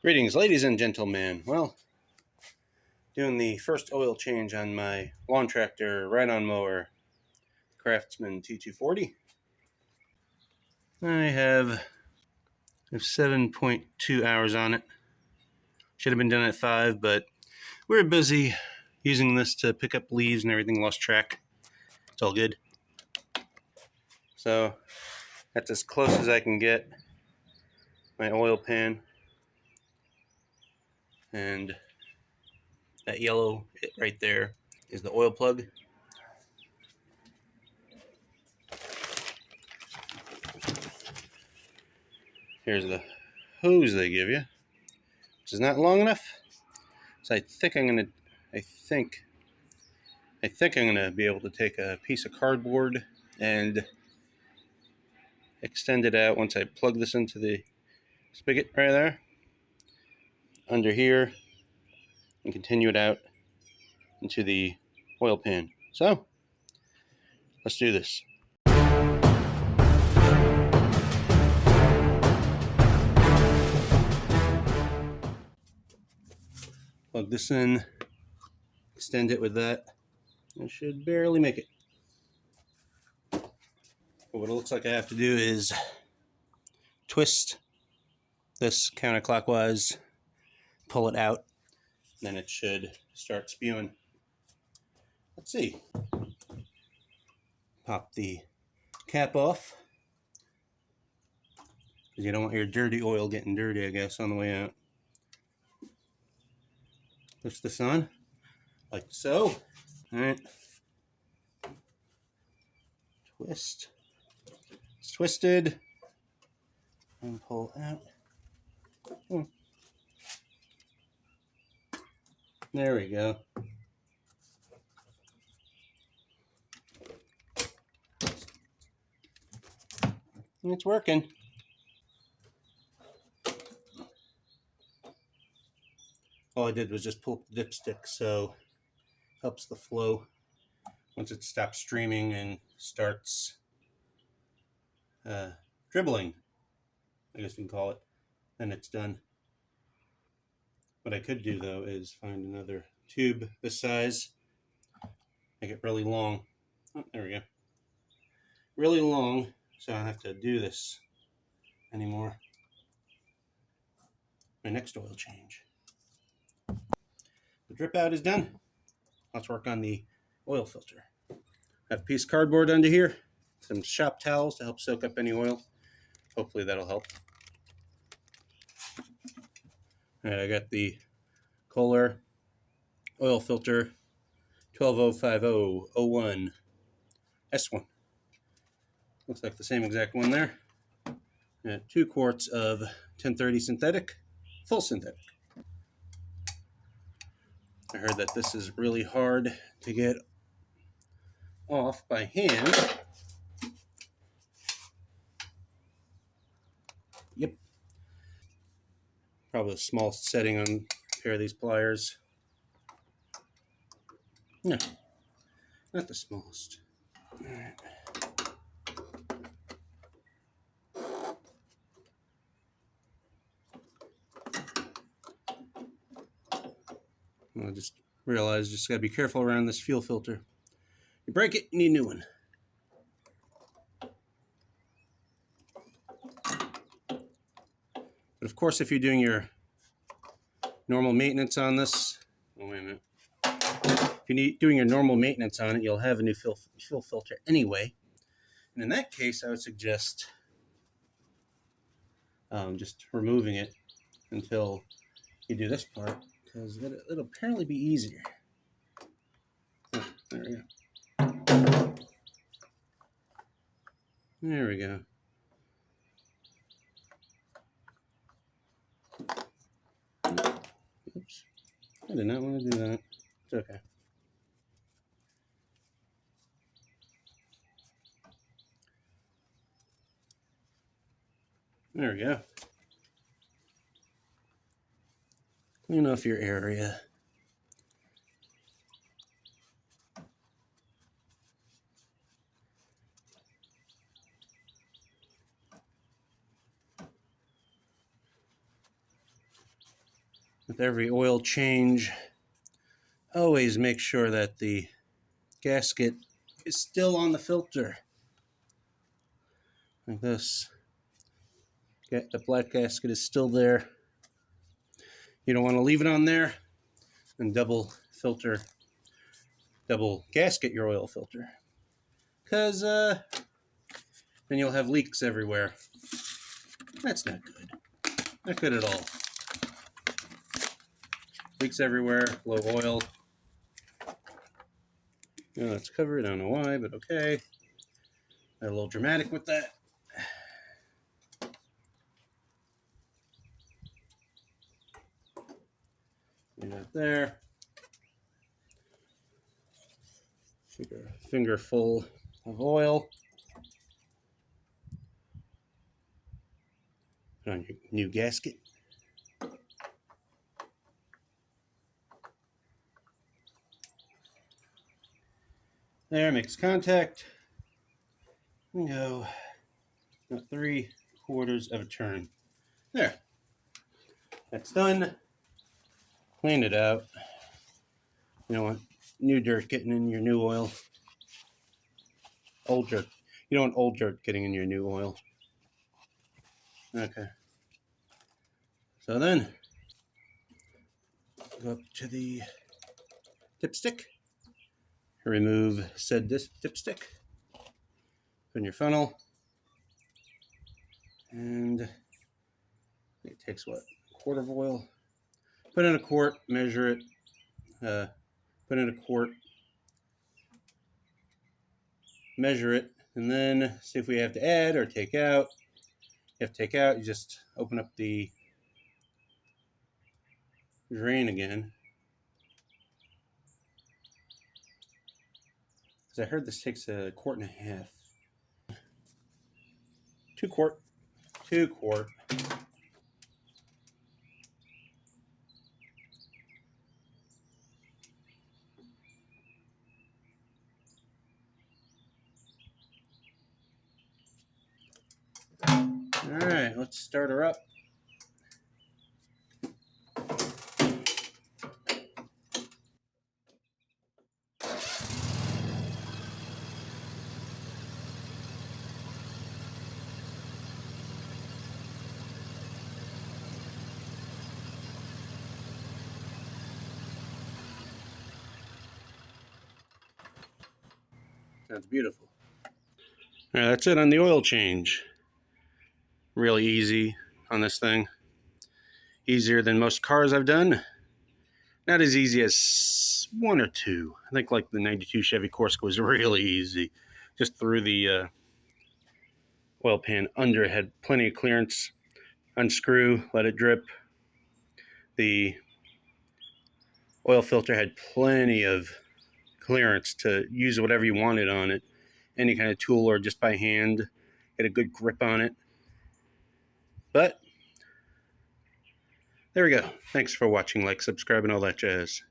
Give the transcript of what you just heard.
Greetings, ladies and gentlemen. Well, doing the first oil change on my lawn tractor ride-on mower, Craftsman T240. I have 7.2 hours on it. Should have been done at 5, but we were busy using this to pick up leaves and everything, lost track. It's all good. So that's as close as I can get my oil pan. And that yellow right there is the oil plug. Here's the hose they give you, which is not long enough. So I think I'm gonna be able to take a piece of cardboard and extend it out once I plug this into the spigot right there, under here, and continue it out into the oil pan. So let's do this. Plug this in, extend it with that. I should barely make it. But what it looks like I have to do is twist this counterclockwise, pull it out, then it should start spewing. Let's see. Pop the cap off, because you don't want your dirty oil getting dirty, I guess, on the way out. Push this on, like so. Alright. Twist. It's twisted. And pull out. There we go. And it's working. All I did was just pull up the dipstick, so helps the flow. Once it stops streaming and starts dribbling, I guess you can call it, then it's done. What I could do, though, is find another tube this size, make it really long. Oh, there we go. Really long, so I don't have to do this anymore. My next oil change. The drip out is done. Let's work on the oil filter. I have a piece of cardboard under here, some shop towels to help soak up any oil. Hopefully that'll help. Alright, I got the Kohler oil filter 1205001 S1. Looks like the same exact one there. 2 quarts of 1030 synthetic, full synthetic. I heard that this is really hard to get off by hand. Yep. Probably the smallest setting on a pair of these pliers. No, not the smallest. All right. I just realized just gotta be careful around this fuel filter. You break it, you need a new one. But of course, if you're doing your normal maintenance on this, oh wait a minute. If you're doing your normal maintenance on it, you'll have a new fuel filter anyway. And in that case, I would suggest just removing it until you do this part, because it'll apparently be easier. Oh, there we go. There we go. Oops. I did not want to do that. It's okay. There we go. Clean off your area. with every oil change, always make sure that the gasket is still on the filter. Like this. The black gasket is still there. You don't want to leave it on there and double gasket your oil filter. Because then you'll have leaks everywhere. That's not good. Not good at all. Leaks everywhere, low oil. Oh, it's covered, I don't know why, but okay. Got a little dramatic with that. Get that there. Finger full of oil. Put on your new gasket. There, makes contact. And go about 3/4 of a turn. There. That's done. Clean it out. You don't want new dirt getting in your new oil. Old dirt. You don't want old dirt getting in your new oil. Okay. So then, go up to the dipstick. Remove said dipstick. Put in your funnel. And it takes what? A quart of oil. Put in a quart, measure it. Put in a quart, measure it, and then see if we have to add or take out. If you have to take out, you just open up the drain again. Because I heard this takes a 1.5 quarts. 2 quart. 2 quart. All right, let's start her up. Sounds beautiful. All right, that's it on the oil change. Really easy on this thing. Easier than most cars I've done. Not as easy as one or two. I think like the 92 Chevy Corsica was really easy. Just threw the oil pan under, had plenty of clearance. Unscrew, let it drip. The oil filter had plenty of clearance to use whatever you wanted on it. Any kind of tool or just by hand. Get a good grip on it. But there we go. Thanks for watching, like, subscribe, and all that jazz.